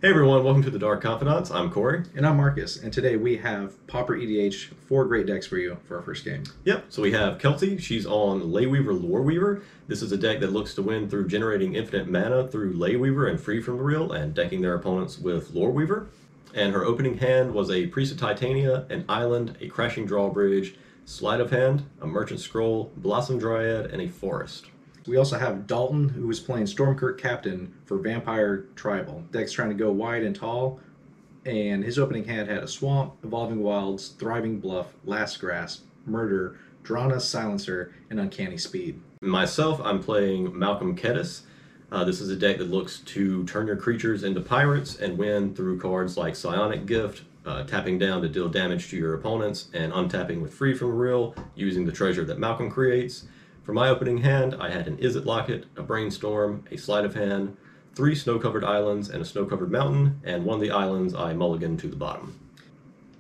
Hey everyone, welcome to the Dark Confidants. I'm Cory. And I'm Marcus, and today we have Pauper EDH, 4 great decks for you for our first game. Yep, so we have Kelsey. She's on Ley Weaver, Lore Weaver. This is a deck that looks to win through generating infinite mana through Ley Weaver and Free from the Real, and decking their opponents with Lore Weaver. And her opening hand was a Priest of Titania, an Island, a Crashing Drawbridge, Sleight of Hand, a Merchant Scroll, Blossom Dryad, and a Forest. We also have Dalton, who is playing Stromkirk Captain for Vampire Tribal. Deck's trying to go wide and tall, and his opening hand had a Swamp, Evolving Wilds, Thriving Bluff, Last Grasp, Murder, Drana, Silencer, and Uncanny Speed. Myself, I'm playing Malcolm Kediss. This is a deck that looks to turn your creatures into pirates and win through cards like Psionic Gift, tapping down to deal damage to your opponents, and untapping with Free from the Real using the treasure that Malcolm creates. For my opening hand, I had an Izzet Locket, a Brainstorm, a Sleight of Hand, 3 snow-covered islands, and a snow-covered mountain, and one of the islands I mulliganed to the bottom.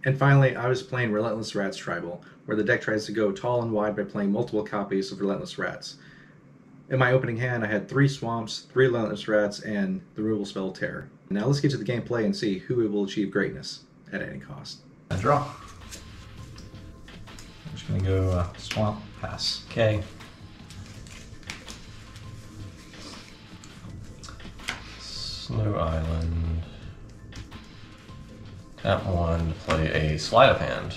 And finally, I was playing Relentless Rats Tribal, where the deck tries to go tall and wide by playing multiple copies of Relentless Rats. In my opening hand, I had 3 Swamps, 3 Relentless Rats, and the removal spell Terror. Now let's get to the gameplay and see who will achieve greatness at any cost. I draw. I'm just gonna go Swamp, pass. Okay. Snow Island. Tap 1 to play a Sleight of Hand.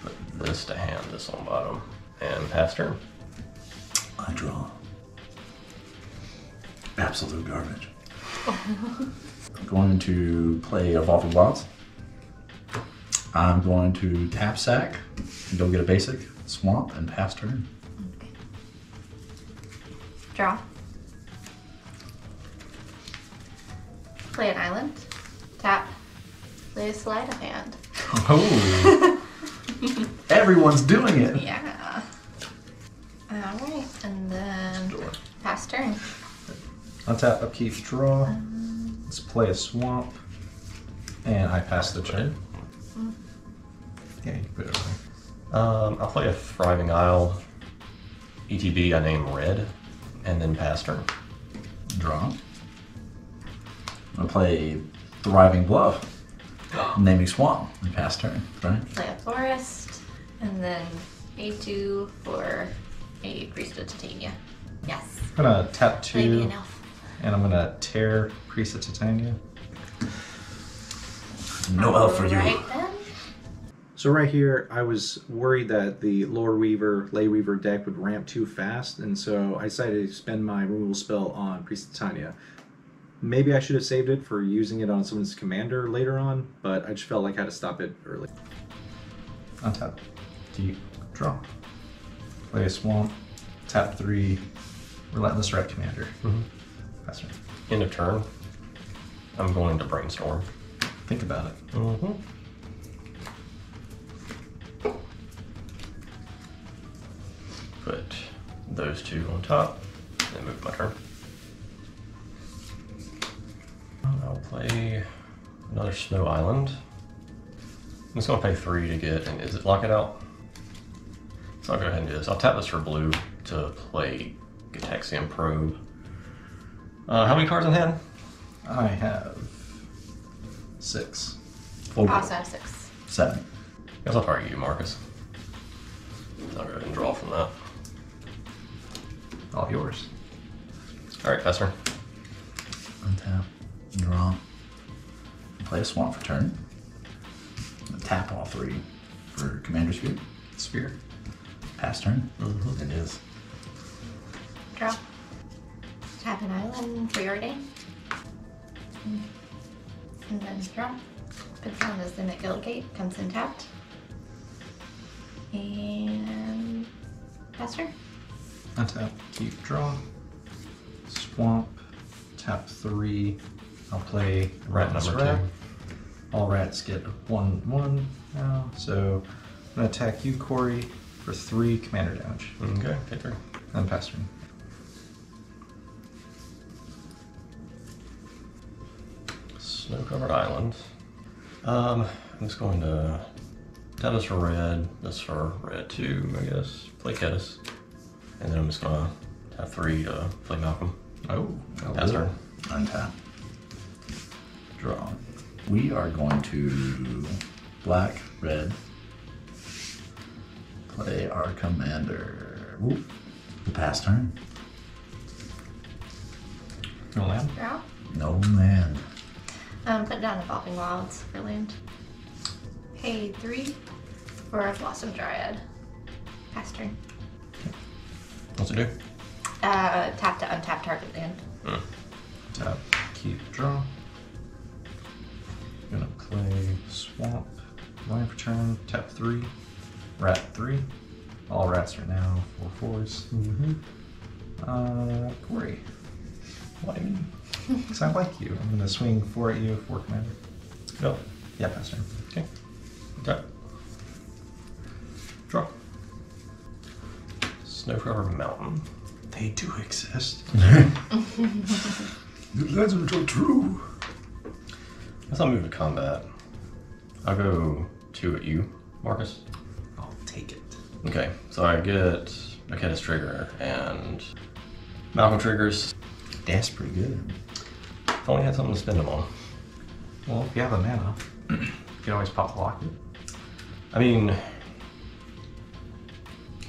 Put this to hand, this on bottom. And pass turn. I draw. Absolute garbage. I'm going to play Evolving Wilds. I'm going to tap sack and go get a basic Swamp and pass turn. Okay. Draw. Play an island. Tap. Play a Sleight of Hand. Oh! Everyone's doing it! Yeah. Alright, and then pass turn. Untap, upkeep, draw. Let's play a Swamp. And I pass the turn. Yeah, you can put it over there. I'll play a Thriving Isle. ETB I name Red, and then pass turn. Draw. I'm gonna play Thriving Bluff. Naming Swamp and pass turn. Right? Play a forest, and then A2 for a Priest of Titania. Yes. I'm gonna tap Play the 2, elf. and I'm gonna tear Priest of Titania. No elf for you. Right then. So right here, I was worried that the Lore Weaver, Ley Weaver deck would ramp too fast, and so I decided to spend my removal spell on Priest of Titania. Maybe I should have saved it for using it on someone's commander later on, but I just felt like I had to stop it early. Untap. Deep. Draw. Play a Swamp. Tap 3. Relentless Rat Commander. Pass turn. End of turn. I'm going to Brainstorm. Think about it. Put those 2 on top, and move my turn. I'll play another Snow Island. I'm just going to pay 3 to get an Izzet Locket out. So I'll go ahead and do this. I'll tap this for blue to play Gitaxian Probe. How many cards in hand? I have 6. I also have 6. 7. Guess I'll target you, Marcus. I'll go ahead and draw from that. All yours. Alright, pass turn. Untap. Draw. Play a Swamp for turn. Tap all 3 for Commander Sphere. Pass turn. It is. Draw. Tap an island for your day. And then draw. Put down as the McGilligate, comes in tapped. And pass turn. Untap. Keep. Draw. Swamp. Tap 3. I'll play Rat Relentless number Rat. 2. All rats get 1/1 now. So I'm gonna attack you, Cory, for 3 commander damage. Okay, take 3. And pass turn. Snow-covered island. I'm just going to tap this for red, this for red too, I guess. Play Kediss. And then I'm just gonna tap 3 to play Malcolm. Oh, Pass turn. Untap. Draw. We are going to black, red. Play our commander. Ooh, the pass turn. No land. Draw. No land. Put down Evolving Wilds for land. Pay 3 for a Blossom Dryad. Pass turn. What's it do? Tap to untap target land. Tap, keep, draw. Gonna play swamp. Land for turn. Tap 3. Rat 3. All rats are now 4/4s. Cory. Why me? Because I like you. I'm gonna swing 4 at you, 4 commander. Go. Yeah, pass turn. Okay. Tap. Draw. Snow-covered mountain. They do exist. The legends are true. Guess I'll move to combat. I'll go 2 at you, Marcus. I'll take it. Okay, so I get a Kediss trigger and Malcolm triggers. That's pretty good. If only had something to spend them on. Well, if you have a mana, you can always pop lock it. I mean,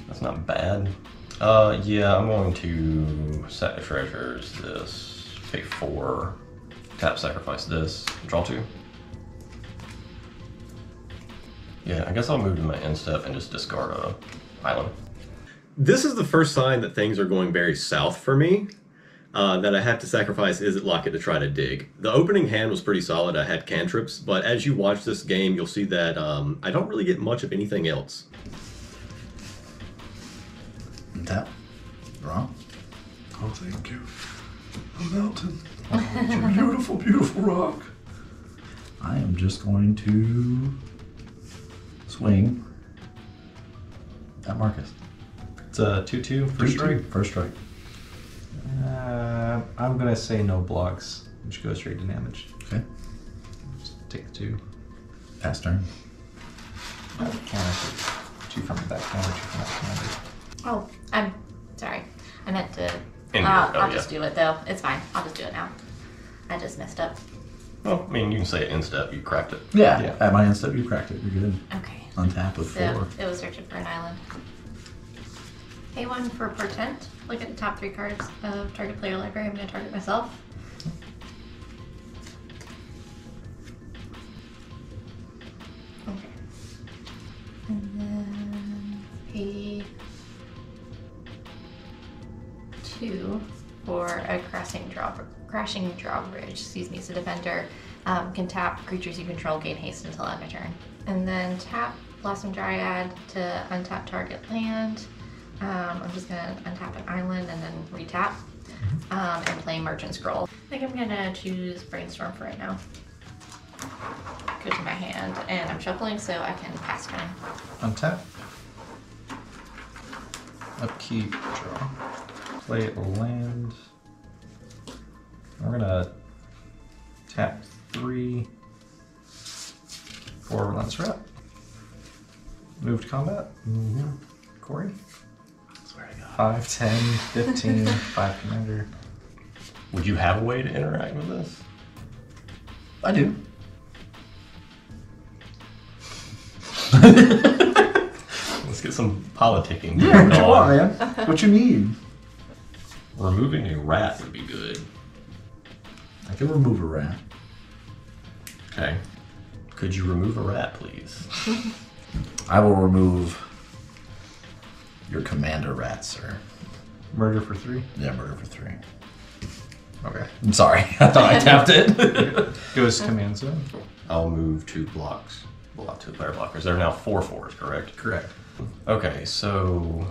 that's not bad. Yeah, I'm going to set the treasures, this, pay 4, tap sacrifice this, draw 2. Yeah, I guess I'll move to my end step and just discard a island. This is the first sign that things are going very south for me. That I have to sacrifice Is It Locket to try to dig. The opening hand was pretty solid. I had cantrips, but as you watch this game, you'll see that I don't really get much of anything else. Untap. Draw. Oh, thank you. A mountain. Oh, it's a beautiful, beautiful rock. I am just going to swing at Marcus. It's a 2/2 first strike. First strike. I'm gonna say no blocks, which goes straight to damage. Okay. Just take the 2. Pass turn. Counter 2 from the back counter, 2 from that counter. Oh, I'm sorry. I meant to. In I'll your- oh, just do it though. It's fine. I'll just do it now. I just messed up. Well, I mean, you can say it in step, you cracked it. Yeah. Yeah. At my end step, you cracked it. You're good. Okay. Untap with 4. So it was searching for an island. Pay 1 for Portent. Look at the top 3 cards of target player library. I'm going to target myself. Okay. And then pay 2 for a crashing drawbridge. Excuse me. So defender can tap creatures you control, gain haste until end of turn. And then tap Blossom Dryad to untap target land. I'm just gonna untap an island and then retap and play Merchant Scroll. I think I'm gonna choose Brainstorm for right now. Go to my hand and I'm shuffling so I can pass turn. Untap. Upkeep, draw. Play a land. We're gonna tap 3 for Relentless Rat. Move to combat. Cory. 5, 10, 15, 5 commander. Would you have a way to interact with this? I do. Let's get some politicking. Yeah, what you going want, on. man? What you need? Removing a rat would be good. I can remove a rat. Okay. Could you remove a rat, please? I will remove your commander rat, sir. Murder for 3. Yeah, murder for 3. Okay. I'm sorry. I thought I tapped it. Goes command zone. I'll move 2 blocks. Block 2 player blockers. They're now 4/4s, correct? Correct. Okay, so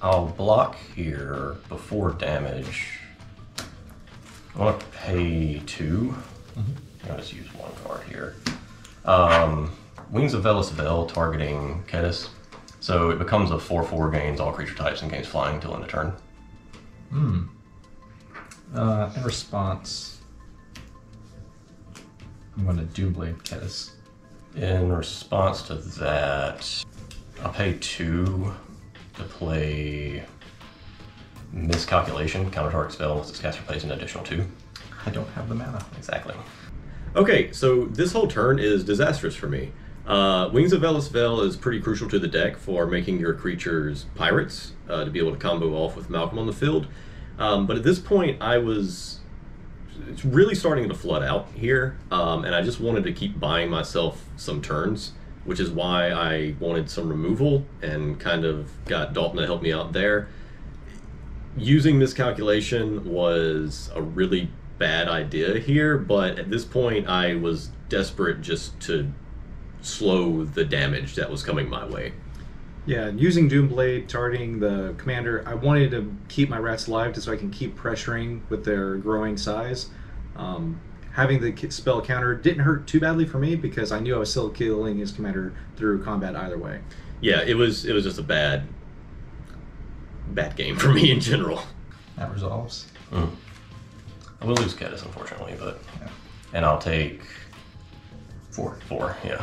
I'll block here before damage. I want to pay 2. I'll just use 1 card here. Wings of Velasvel targeting Kediss. So it becomes a 4/4, gains all creature types and gains flying till end of turn. In response, I'm going to Doomblade Kediss. In response to that, I'll pay 2 to play Miscalculation, counter target spell, lets its caster plays an additional 2. I don't have the mana. Exactly. Okay, so this whole turn is disastrous for me. Wings of Velasvel is pretty crucial to the deck for making your creatures pirates, to be able to combo off with Malcolm on the field. But at this point, it's really starting to flood out here, and I just wanted to keep buying myself some turns, which is why I wanted some removal and kind of got Dalton to help me out there. Using Miscalculation was a really bad idea here, but at this point I was desperate just to slow the damage that was coming my way. Yeah, using Doomblade, targeting the commander, I wanted to keep my rats alive so I can keep pressuring with their growing size. Having the spell counter didn't hurt too badly for me because I knew I was still killing his commander through combat either way. Yeah, it was just a bad game for me in general. That resolves. I will lose Kediss, unfortunately, but Yeah. and I'll take 4. 4. Yeah.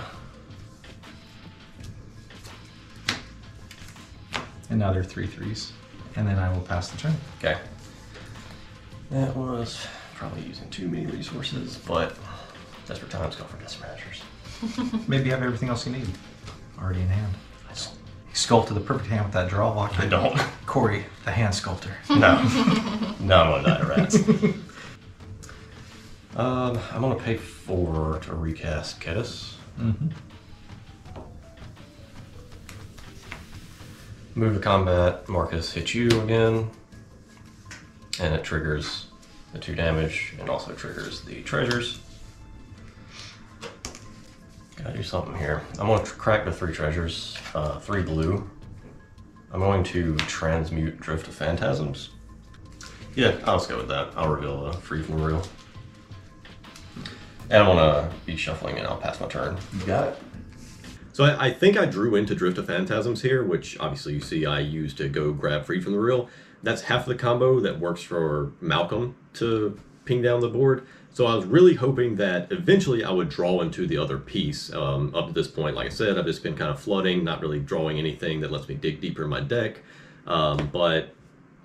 And now they're 3/3s. And then I will pass the turn. Okay. That was probably using too many resources, but desperate times call for desperate measures. Maybe you have everything else you need already in hand. I don't. He sculpted the perfect hand with that draw lock. I don't. Cory, the hand sculptor. No. No, I'm gonna die to rats. I'm gonna pay 4 to recast Kediss. Move to combat, Marcus hits you again, and it triggers the 2 damage and also triggers the treasures. Gotta do something here. I'm gonna crack the 3 treasures, 3 blue. I'm going to transmute Drift of Phantasms. Yeah, I'll just go with that. I'll reveal a Free from the Real. And I'm gonna be shuffling and I'll pass my turn. You got it. So I think I drew into Drift of Phantasms here, which obviously you see I used to go grab Free from the Real. That's half the combo that works for Malcolm to ping down the board. So I was really hoping that eventually I would draw into the other piece. Up to this point, like I said, I've just been kind of flooding, not really drawing anything that lets me dig deeper in my deck. But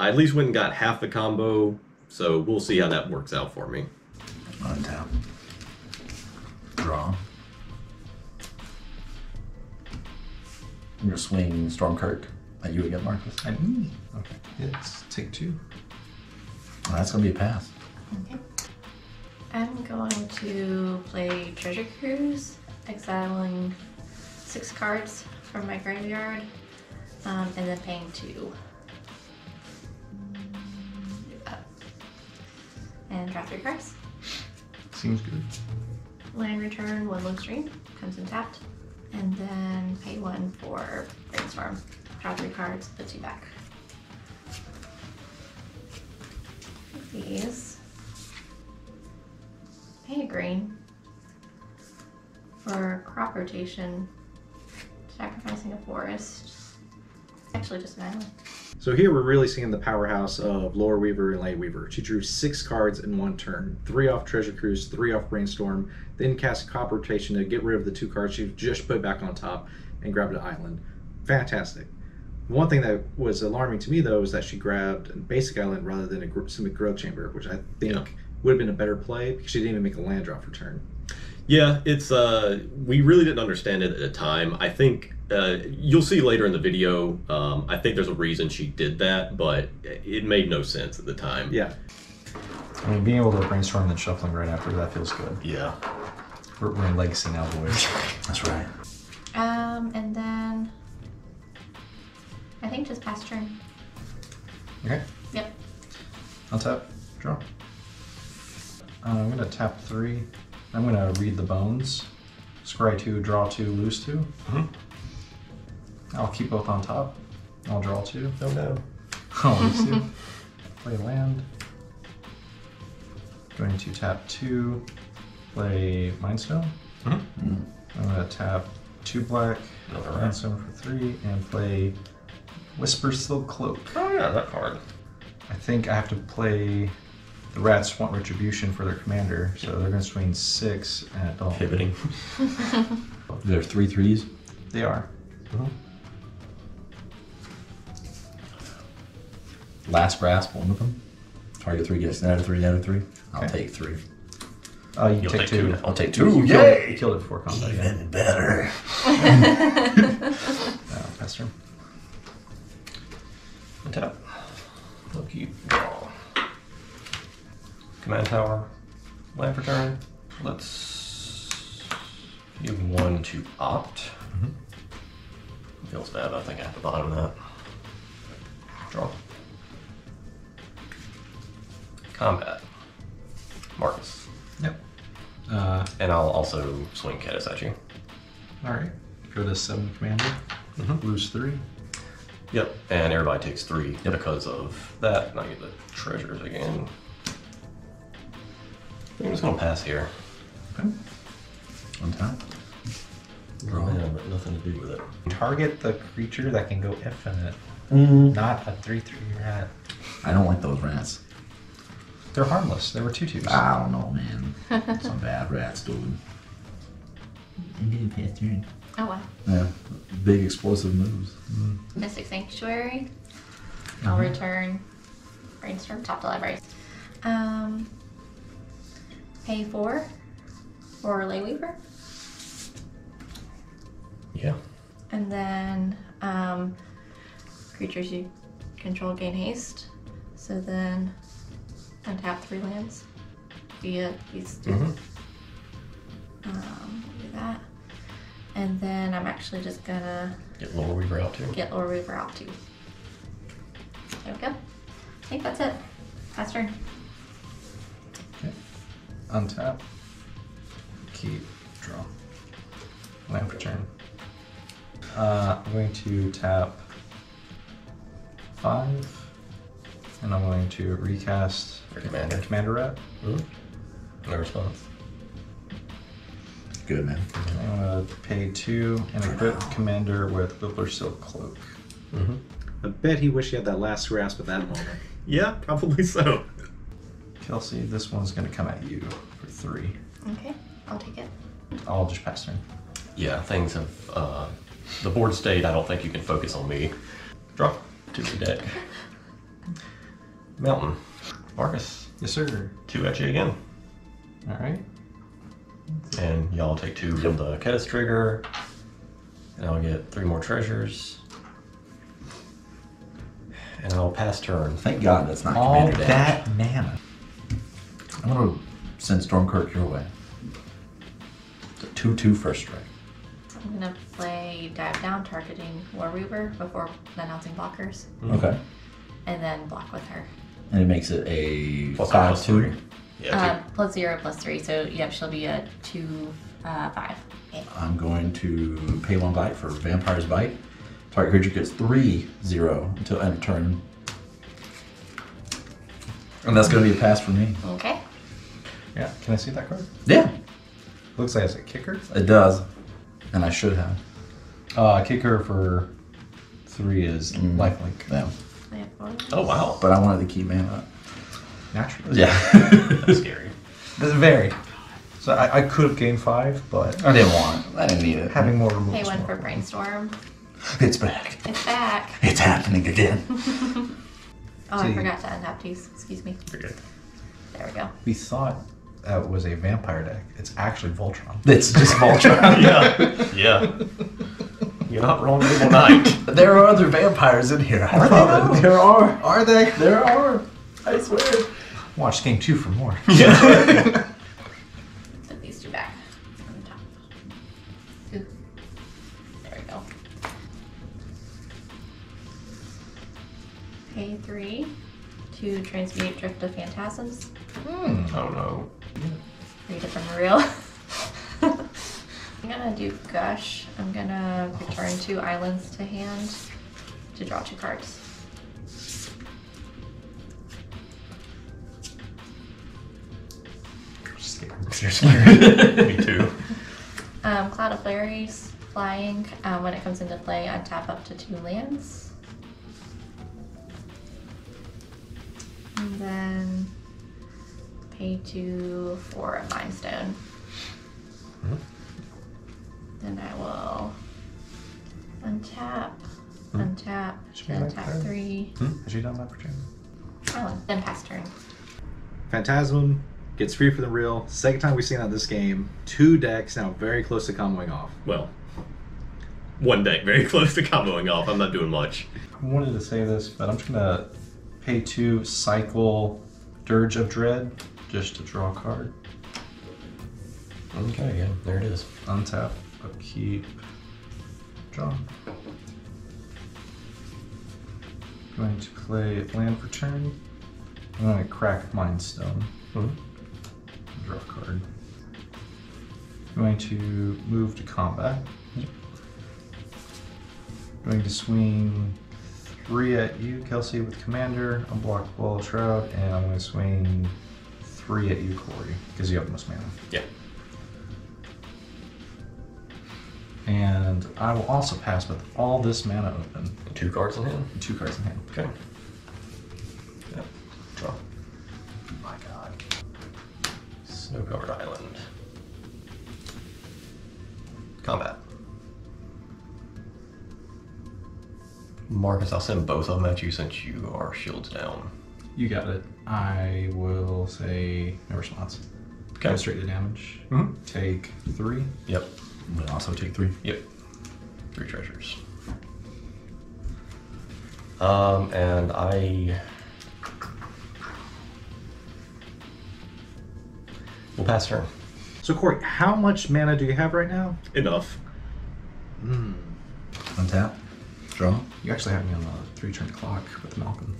I at least went and got half the combo, so we'll see how that works out for me. Untap. Draw. I'm gonna swing Stromkirk at you again, Marcus. At me? Okay. Yes, take 2. Oh, that's gonna be a pass. Okay. I'm going to play Treasure Cruise, exiling 6 cards from my graveyard, and then paying 2. And draw 3 cards. Seems good. Land return, Woodland Stream, comes in tapped. And then pay 1 for Brainstorm. Draw 3 cards, put 2 back. These. Pay a green for crop rotation, sacrificing a forest. Actually, just an island. So here we're really seeing the powerhouse of Ley Weaver and Ley Weaver. She drew 6 cards in 1 turn, 3 off Treasure Cruise, 3 off Brainstorm, then cast Crop Rotation to get rid of the 2 cards she just put back on top and grabbed an island. Fantastic. One thing that was alarming to me though is that she grabbed a basic island rather than a Simic Growth Chamber, which I think would have been a better play because she didn't even make a land drop for turn. Yeah, it's we really didn't understand it at the time. I think you'll see later in the video. I think there's a reason she did that, but it made no sense at the time. Yeah. I mean, being able to brainstorm and then shuffling right after that feels good. Yeah. We're in Legacy now, boys. That's right. And then I think just pass turn. Okay. Yep. I'll tap. Draw. I'm gonna tap 3. I'm gonna read the bones. Scry 2, draw 2, lose 2. Mm-hmm. I'll keep both on top. I'll draw 2. Oh no. I'll lose 2. Play land. Going to tap 2. Play Mindstone. Mm-hmm. I'm gonna tap 2 black. Another rat. Mindstone for 3 and play Whisper Silk Cloak. Oh yeah, that card. I think I have to play. The rats want retribution for their commander, so they're going to swing 6 at Dalton. Pivoting. They're 3/3s? They are. Last grasp, one of them. Target 3 gets another 3, another 3. I'll Okay. take 3. You You'll take take 2. two. I'll take You 2. killed it, Yay! you killed it before combat. Yeah. Even better. Pass turn. Untap. Look, you draw. Command tower. Land for turn. Let's give 1 to opt. Feels bad, but I think I have to bottom that. Draw. Combat. Marcus. Yep. And I'll also swing Kediss at you. Alright. Go to 7 commander. Lose 3. Yep, and everybody takes 3 because of that. And I get the treasures again. I'm just gonna pass here. Okay. On time. Draw. Yeah, but nothing to do with it. Target the creature that can go infinite, not a 3/3 rat. I don't like those rats. They're harmless. They were 2/2s. I don't know, man. Some bad rats, dude. I'm getting past turn. Oh wow. Yeah, big explosive moves. Mystic Sanctuary. I'll return Brainstorm top to library. Pay 4 for Ley Weaver. Yeah. And then creatures you control gain haste. So then untap 3 lands via these 2. Do that. And then I'm actually just gonna Get Ley Weaver out too. get Ley Weaver out too. There we go. I think that's it. Pass turn. Untap. Keep. Draw. Land for turn. I'm going to tap 5. And I'm going to recast Your commander. Commander Rat. No response. Good, man. I'm going to pay 2 and equip Commander with Whippler Silk Cloak. I bet he wished he had that last grasp at that moment. Yeah, probably so. Kelsey, this one's going to come at you for 3. Okay, I'll take it. I'll just pass turn. Yeah, things have. The board state, I don't think you can focus on me. Draw. 2 to deck. Mountain. Marcus. Yes, sir. 2 at you again. Alright. And y'all take 2 from the Kediss trigger. And I'll get 3 more treasures. And I'll pass turn. Thank God that's not All Commander Dash. that mana. I'm gonna send Stromkirk your way. It's a 2/2 first strike. I'm gonna play Dive Down, targeting Ley Weaver before announcing blockers, Okay. and then block with her. And it makes it a Plus 5/2. 3. Yeah, Plus 0, plus 3, so yep, she'll be a 2/5. Okay. I'm going to pay 1 bite for Vampire's Bite. Target creature gets 3/0 until end of turn. And that's gonna be a pass for me. Okay. Yeah, can I see that card? Yeah, Looks like it's a kicker. it does. And I should have. Kicker for 3 is lifelink. Yeah. I have 4. Oh, wow. But I wanted to keep mana. Naturally. Yeah. That's scary. Does it vary? So I could have gained 5, but I didn't want it. I didn't need it. having more removes Pay 1 more. for Brainstorm. It's back. It's back. It's happening again. Oh, I See. forgot to untap these. Excuse me. You're good. There we go. We thought that was a vampire deck. It's actually Voltron. It's just Voltron. Yeah. Yeah. You're not wrong, Evil Knight. There are other vampires in here. I Are love they it. though? There are. Are they? There are. I swear. Watch game 2 for more. Put these 2 back on top. 2. There we go. Pay 3 to transmute Drift of Phantasms. Oh, no. Read it from the reel. I'm gonna do Gush. I'm gonna return 2 islands to hand to draw 2 cards. Me too. Cloud of Fairies, flying. When it comes into play, untap up to 2 lands. And then pay 2 for a Limestone. Then I will untap, Should we like untap that? 3. Has she done that for Jim? island. Then pass turn. Phantasm gets free from the reel. Second time we've seen that this game. 2 decks now very close to comboing off. Well, one deck very close to comboing off. I'm not doing much. I wanted to say this, but I'm just gonna pay 2, cycle Dirge of Dread, just to draw a card. Okay, yeah, there it is. Untap, upkeep, draw. Going to play land for turn. I'm going to crack Mind Stone. Draw a card. Going to move to combat. Going to swing 3 at you, Kelsey, with Commander, Unblockable Shroud, and I'm going to swing 3 at you, Cory, because you have the most mana. Yeah. And I will also pass with all this mana open. 2 cards in hand. 2 cards in hand. Okay. Yeah. Draw. My God. Snow-covered island. Combat. Marcus, I'll send both of them at you since you are shields down. You got it. I will say no response. Okay. Go straight to damage. Take 3. Yep. We'll also take 3. Yep. 3 treasures. And I will pass turn. So Cory, how much mana do you have right now? Enough. Untap. Draw. You actually have me on the 3-turn clock with Malcolm.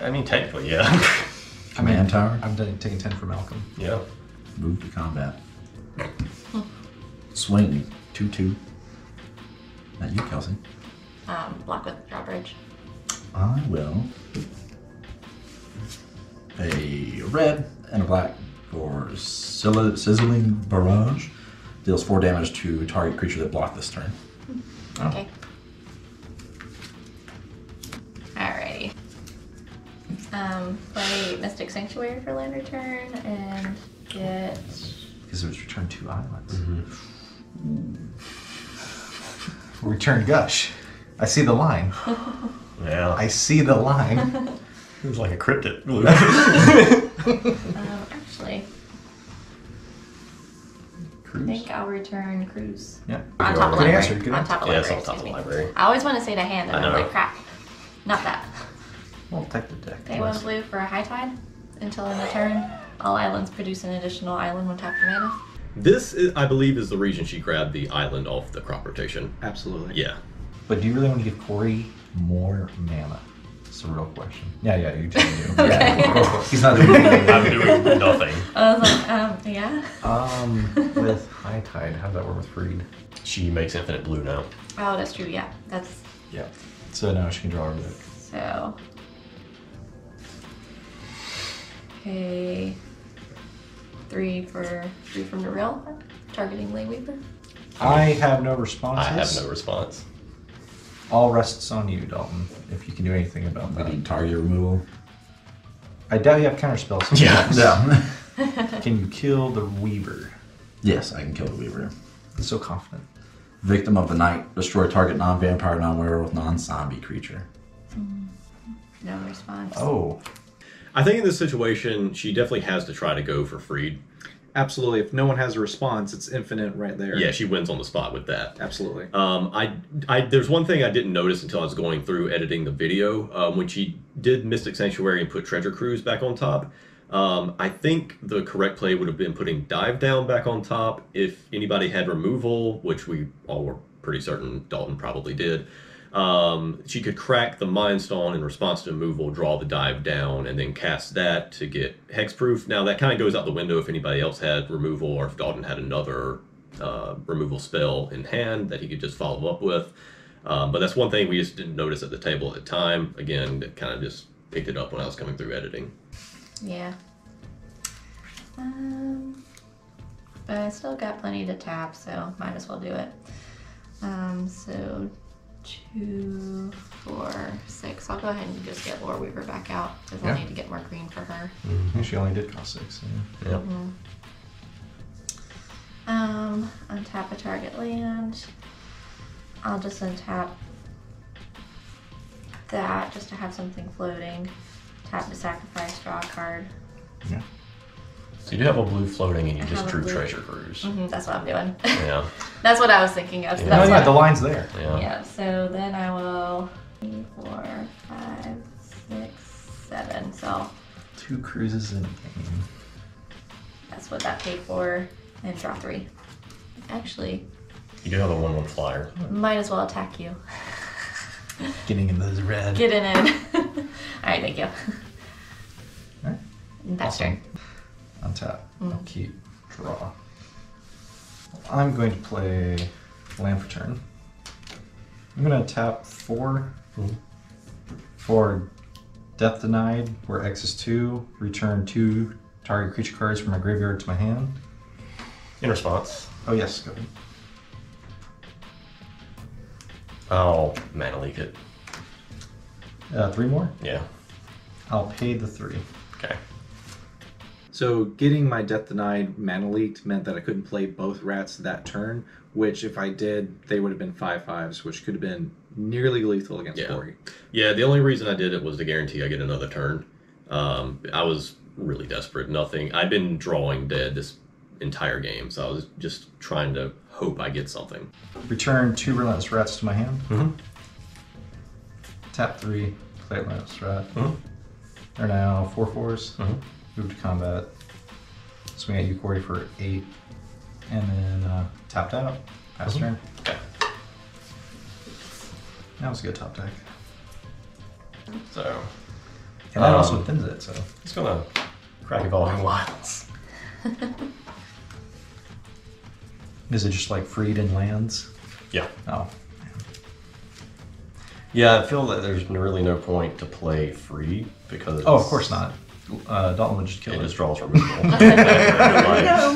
I mean, technically, yeah. Command tower. I'm taking 10 for Malcolm. Yeah. Move to combat. Swing 2/2. Not you, Kelsey. Block with drawbridge. I will a red and a black for Sizzling Barrage. Deals 4 damage to target creature that blocked this turn. Okay. Alrighty. Play Mystic Sanctuary for land return and get... Because it was return 2 islands. Return Gush. I see the line. Yeah. I see the line. It was like a cryptid. Actually, I Cruise. think I'll return Cruise. Yeah. On top of Good library. answer. Good On answer. top of Yeah, it's library, on top of excuse me. library. I always want to say to hand, and I I'm know. like, crap. Not that. We'll take the deck. Pay 1 blue for a high tide. Until in return, all islands produce an additional island when tapped for mana. This, is, I believe, is the reason she grabbed the island off the crop rotation. Absolutely. Yeah. But do you really want to give Cory more mana? It's a real question. Yeah, you do. Okay. Yeah, go for it. He's not doing anything. I'm doing nothing. I was like, yeah. With High Tide, how's that work with Freed? She makes infinite blue now. Oh, that's true, yeah. That's, Yeah. So now she can draw her deck. so. Okay. 3 from the rail, targeting Ley Weaver. I have no responses. I have no response. All rests on you, Dalton, if you can do anything about We that. need target removal. I doubt you have counterspells. Yeah. Yeah. Can you kill the Weaver? Yes, I can kill the Weaver. I'm so confident. Victim of the night. Destroy target non-vampire, non-werewolf, non-zombie creature. No response. Oh. I think in this situation, she definitely has to try to go for Freed. Absolutely. If no one has a response, it's infinite right there. Yeah, she wins on the spot with that. Absolutely. There's one thing I didn't notice until I was going through editing the video. When she did Mystic Sanctuary and put Treasure Cruise back on top, I think the correct play would have been putting Dive Down back on top. If anybody had removal, which we all were pretty certain Dalton probably did, she could crack the Mind Stone in response to removal, draw the Dive Down, and then cast that to get Hexproof. Now that kind of goes out the window if anybody else had removal or if Dalton had another removal spell in hand that he could just follow up with. But that's one thing we just didn't notice at the table at the time. Again, that kind of just picked it up when I was coming through editing. Yeah. But I still got plenty to tap, so might as well do it. So 2, 4, 6. I'll go ahead and just get Ley Weaver back out because Yeah. I'll need to get more green for her. She only did cost 6. Yep. Untap a target land. I'll just untap that just to have something floating. Tap to sacrifice, draw a card. Yeah. So you do have a blue floating, and you I just have a drew blue. Treasure Cruise. That's what I'm doing. Yeah. That's what I was thinking of. So Yeah. that's Oh what yeah, the line's there. Yeah. Yeah, so then I will 3, 4, 5, 6, 7. So 2 cruises in a game. that's what that paid for. And draw 3. Actually, You do have a 1/1 flyer. might as well attack you. Getting in those red. Get in it. Alright, thank you. Alright. That's turn. Untap. I'll keep. Draw. I'm going to play land for turn. I'm going to tap 4 for Death Denied, where X is 2. Return 2 target creature cards from my graveyard to my hand. In response, Oh yes, go ahead. I'll mana leak it. 3 more? Yeah. I'll pay the 3. Okay. So getting my Death Denied mana leaked meant that I couldn't play both rats that turn, which if I did, they would have been 5/5s, which could have been nearly lethal against Cory. Yeah, the only reason I did it was to guarantee I get another turn. I was really desperate. Nothing. I'd been drawing dead this entire game, so I was just trying to hope I get something. Return 2 Relentless Rats to my hand. Mm-hmm. Tap 3, play Relentless Rat. Mm-hmm. They're now 4/4s. Mm-hmm. Move to combat. Swing at you, Cory, for 8. And then tapped out. Pass turn. Okay. That was a good top deck. So And that also thins it, so. just gonna crack Evolving Wilds. Is it just like freed and lands? Yeah. Oh. Yeah, I feel that there's really no point to play free because Oh, of course not. Dalton would just kill it it. just draws removal. Like,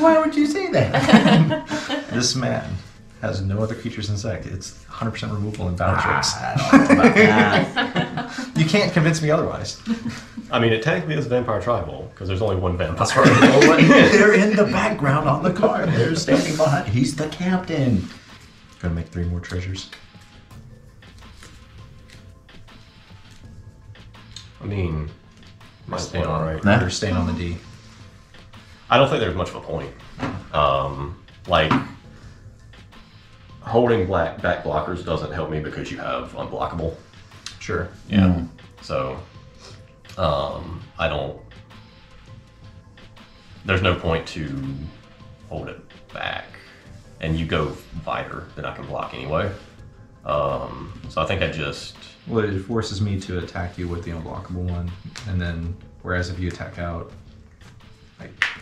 Why would you say that? This man has no other creatures in Zek. It's 100% removal in battle trips. You can't convince me otherwise. I mean, it technically is Vampire Tribal because there's only one vampire. That's right. They're in the background on the card. They're standing behind. He's the captain. Gonna make 3 more treasures. I mean, might stay all right. Nah. They're staying on the D. I don't think there's much of a point. Like, holding back blockers doesn't help me because you have unblockable. Sure. Yeah. So, I don't. There's no point to hold it back, and you go wider than I can block anyway. So I think I just. Well, it forces me to attack you with the unblockable one, and then whereas if you attack out,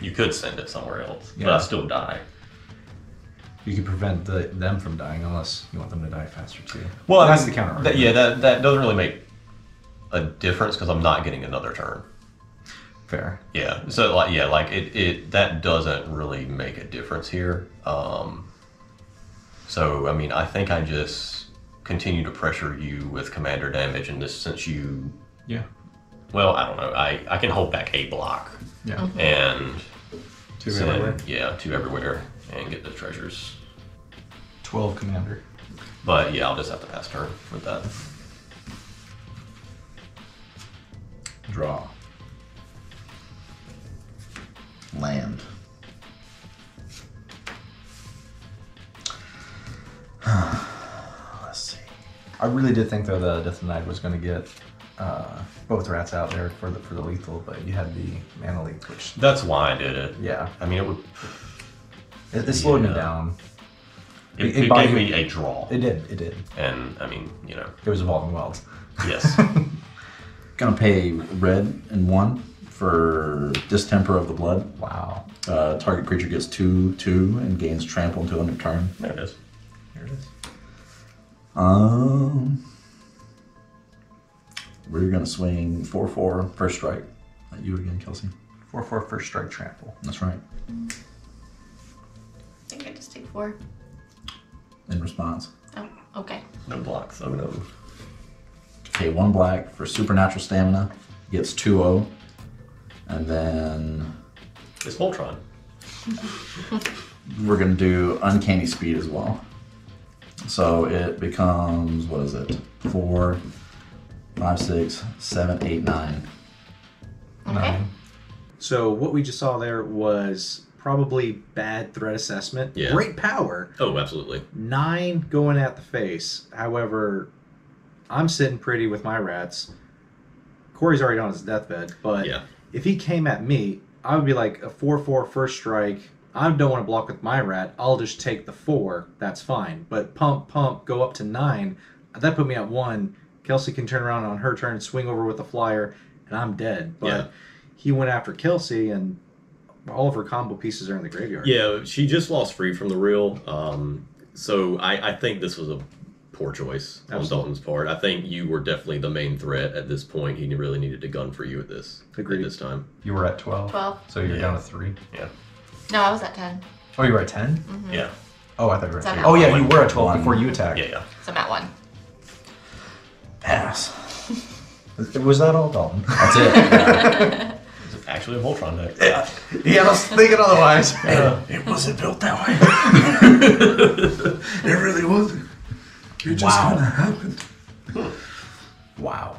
You could send it somewhere else, but Yeah. I still die. you can prevent them from dying unless you want them to die faster too. Well, I that's mean, the counter. that doesn't really make a difference because I'm not getting another turn. Fair. Yeah. So it that doesn't really make a difference here. So I mean, I think I just continue to pressure you with commander damage, and this since you. Yeah. Well, I don't know. I can hold back a block Yeah. and 2 send, everywhere. Yeah, 2 everywhere and get the treasures. 12 commander. But yeah, I'll just have to pass turn with that. Draw. Land. Let's see. I really did think though the Death Denied was going to get both rats out there for the lethal, but you had the mana leak, which That's why I did it. yeah, I mean, it would. it slowed me Yeah. down. It It gave me a draw. It did. And I mean, It was Evolving Wilds. yes. Gonna pay red and 1 for Distemper of the Blood. Wow. Target creature gets 2/2 and gains trample until end of turn. There it is. Here it is. We're gonna swing 4/4 first strike at you again, Kelsey. 4/4 first strike trample. That's right. I think I just take 4. In response. Oh, okay. No blocks. Oh no. Okay, 1 black for Supernatural Stamina. Gets 2/0. And then It's Voltron. we're gonna do Uncanny Speed as well. So it becomes, what is it? 4, 5, 6, 7, 8, 9. Okay. 9. So what we just saw there was probably bad threat assessment. Yeah. Great power. Oh, absolutely. 9 going at the face. However, I'm sitting pretty with my rats. Cory's already on his deathbed, but Yeah. if he came at me, I would be like a 4/4 first strike. I don't want to block with my rat. I'll just take the 4. That's fine. But pump, go up to 9. That put me at 1. Kelsey can turn around on her turn, swing over with a flyer, and I'm dead. But Yeah. he went after Kelsey, and all of her combo pieces are in the graveyard. Yeah, she just lost free from the reel. So I think this was a poor choice on Absolutely. Dalton's part. I think you were definitely the main threat at this point. He really needed to gun for you at this time. You were at 12? 12. So you're Yeah. down to 3? Yeah. No, I was at 10. Oh, you were at 10? Yeah. Oh, I thought you were at So I'm 3. at Oh, yeah, one. you were at 12 One. before you attacked. Yeah, yeah. So I'm at 1. Pass. Was that all, Dalton? That's it. It's actually a Voltron deck. Yeah, I was thinking otherwise. It wasn't built that way. It really wasn't. It just Wow. kind of happened. Wow.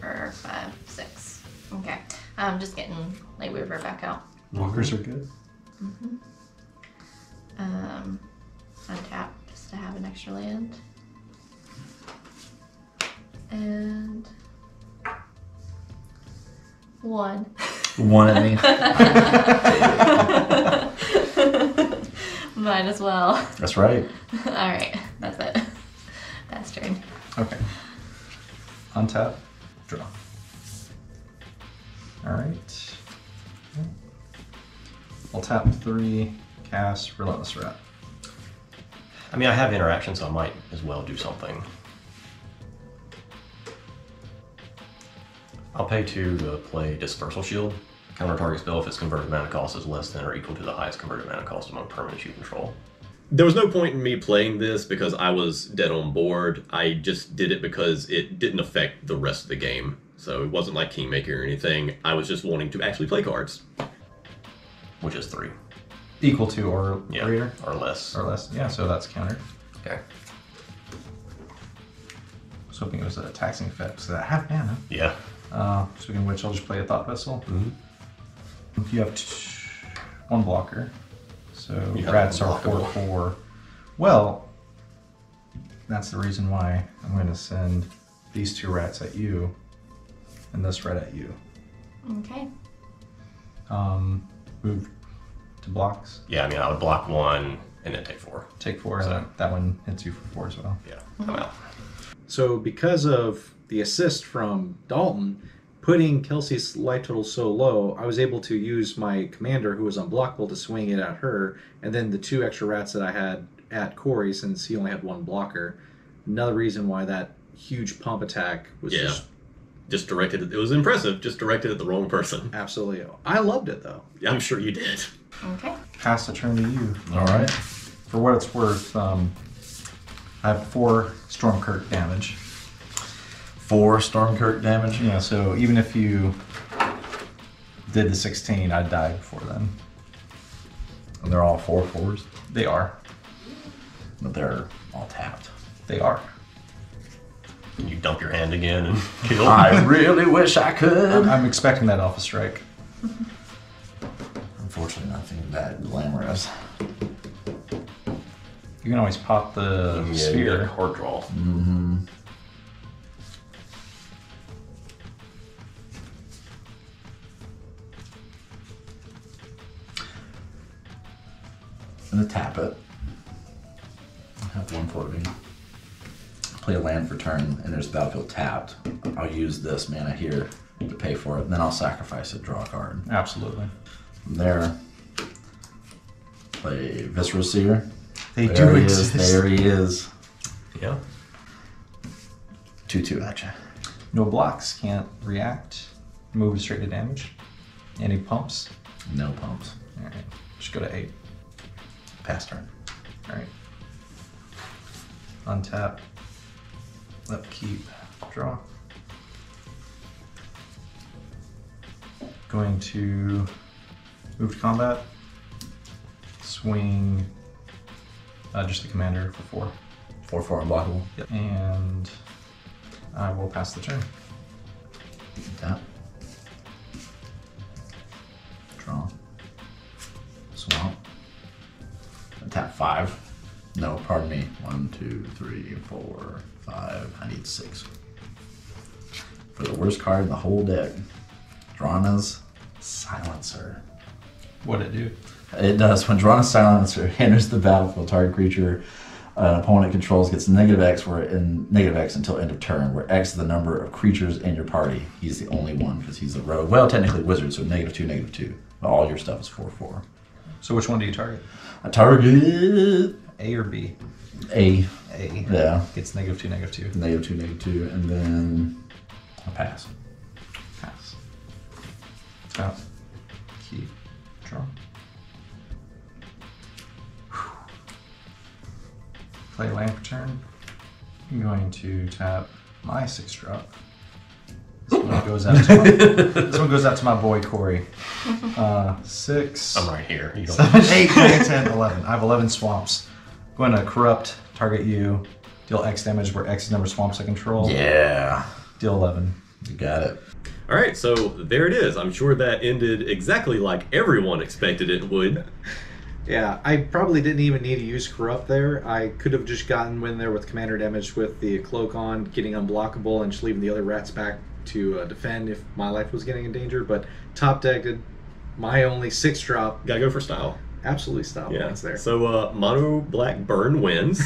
4, 5, 6. Okay. Just getting Ley Weaver back out. Walkers are good. Untap just to have an extra land. And 1. 1 enemy. Mine as well. That's right. Alright, that's it. That's turn. Okay. Untap. Draw. Alright. I'll tap 3, cast Relentless Rat. I mean, I have interaction, so I might as well do something. I'll pay 2 to play Dispersal Shield. Counter target spell if its converted mana cost is less than or equal to the highest converted mana cost among permanents you control. There was no point in me playing this because I was dead on board. I just did it because it didn't affect the rest of the game. So it wasn't like Kingmaker or anything. I was just wanting to actually play cards. Which is 3. Equal to or Yeah. greater? Or less. Or less. Yeah, so that's countered. Okay. I was hoping it was a taxing effect, so I have mana. Yeah. Speaking of which, I'll just play a Thought Vessel. If you have 1 blocker, so You have rats are unblockable. 4/4. Well, that's the reason why I'm going to send these 2 rats at you and this rat at you. Okay. Move to blocks. Yeah, I mean, I would block 1 and then take 4. Take 4, and So- that one hits you for 4 as well. Yeah, I'm out. So because of the assist from Dalton, putting Kelsey's life total so low, I was able to use my commander, who was unblockable, to swing it at her, and then the 2 extra rats that I had at Cory, since he only had 1 blocker. Another reason why that huge pump attack was Yeah. Just directed at, it was impressive, just directed at the wrong person. absolutely. I loved it though. I'm sure you did. Okay. Pass the turn to you. All right. For what it's worth, I have 4 Stromkirk damage. 4 Stromkirk damage. Yeah, so even if you did the 16, I'd die before then. And they're all 4/4s, They are. but they're all tapped. They are. Can you dump your hand again and kill? I really wish I could. I'm expecting that Alpha Strike. Unfortunately, nothing that glamorous. You can always pop the Yeah, you sphere. get a card draw. Mm-hmm. I'm gonna tap it. I have 1 floating. Play a land for turn, and there's battlefield tapped. I'll use this mana here to pay for it, and then I'll sacrifice it, draw a card. Absolutely. From there, play Visceral Seer. They There do he exist. is. There he is. Yeah. 2/2 at you. No blocks, can't react. Move straight to damage. Any pumps? No pumps. Alright, just go to 8. Pass turn. Alright. Untap. Upkeep. Draw. Going to move to combat. Swing just the commander for 4. 4/4 unblockable. Yep. And I will pass the turn. Tap. Draw. Swamp. Tap 5. No, pardon me. 1, 2, 3, 4, 5. I need 6. For the worst card in the whole deck, Drana's Silencer. What'd it do? It does. When Drana's Silencer enters the battlefield, target creature an opponent controls gets -X -X until end of turn, where X is the number of creatures in your party. He's the only one because he's a rogue. Well, technically wizard, so -2, -2. But all your stuff is 4/4. So which one do you target? I target A or B? A. A. Yeah. Gets -2, -2. -2, -2, and then I pass. Pass. Tap. Keep. Draw. Play land for turn. I'm going to tap my 6-drop. This one goes out to my, this one goes out to my boy Cory. 6. I'm right here. You don't 7, 8, 9, 10, 11. I have 11 swamps. I'm going to corrupt, target you, deal X damage where X is the number of swamps I control. Yeah. Deal 11. You got it. All right, so there it is. I'm sure that ended exactly like everyone expected it would. Yeah, I probably didn't even need to use Corrupt there. I could have just gotten in there with commander damage with the cloak on, getting unblockable, and just leaving the other rats back to defend if my life was getting in danger. But top decked, my only 6-drop. Gotta go for style. Absolutely style points there. So Mono Black Burn wins.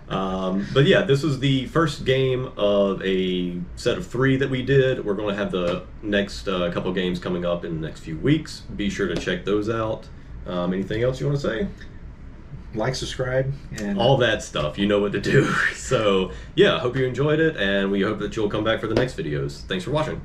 But yeah, this was the first game of a set of 3 that we did. We're going to have the next couple games coming up in the next few weeks. Be sure to check those out. Anything else you want to say? Like, subscribe, and all that stuff. You know what to do. So yeah, hope you enjoyed it, and we hope that you'll come back for the next videos. Thanks for watching.